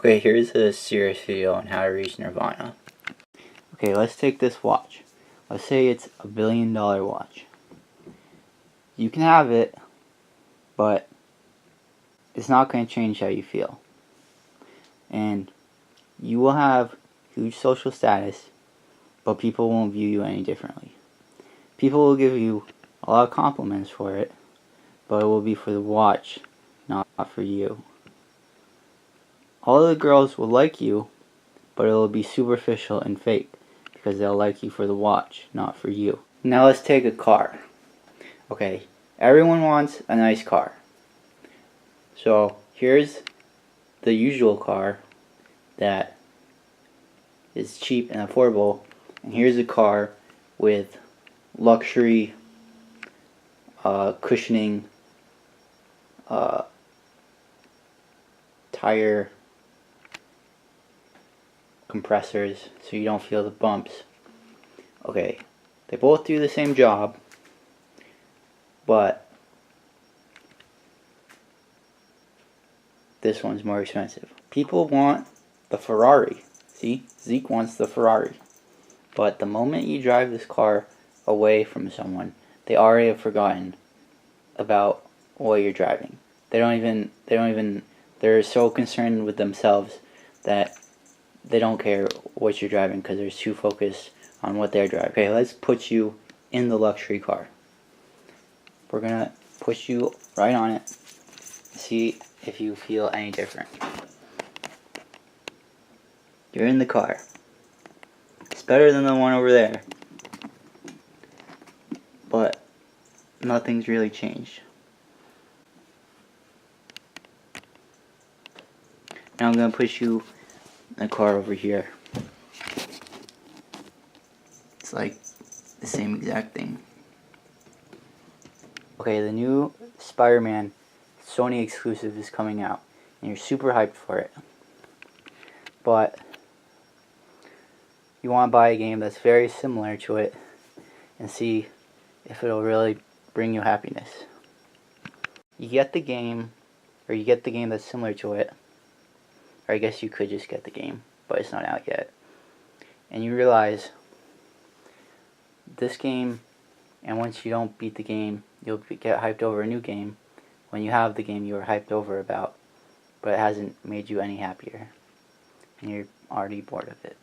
Okay, here's a serious video on how to reach Nirvana. Okay, let's take this watch. Let's say it's $1 billion watch. You can have it, but it's not going to change how you feel. And you will have huge social status, but people won't view you any differently. People will give you a lot of compliments for it, but it will be for the watch, not for you. All of the girls will like you, but it will be superficial and fake, because they'll like you for the watch, not for you. Now let's take a car. Okay, everyone wants a nice car. So here's the usual car that is cheap and affordable, and here's a car with luxury cushioning, tire compressors so you don't feel the bumps. Okay, they both do the same job, but this one's more expensive. People want the Ferrari. See, Zeke wants the Ferrari. But the moment you drive this car away from someone, they already have forgotten about what you're driving. They're so concerned with themselves that they don't care what you're driving because they're too focused on what they're driving. Okay, let's put you in the luxury car. We're gonna push you right on it. See if you feel any different. You're in the car. It's better than the one over there, but nothing's really changed. Now I'm gonna push you in the car over here. It's like the same exact thing. Okay, the new Spider-Man Sony exclusive is coming out, and you're super hyped for it. But you want to buy a game that's very similar to it and see if it'll really bring you happiness. You get the game, or you get the game that's similar to it, or I guess you could just get the game, but it's not out yet. And you realize this game, and once you don't beat the game, you'll get hyped over a new game when you have the game you were hyped over about, but it hasn't made you any happier, and you're already bored of it.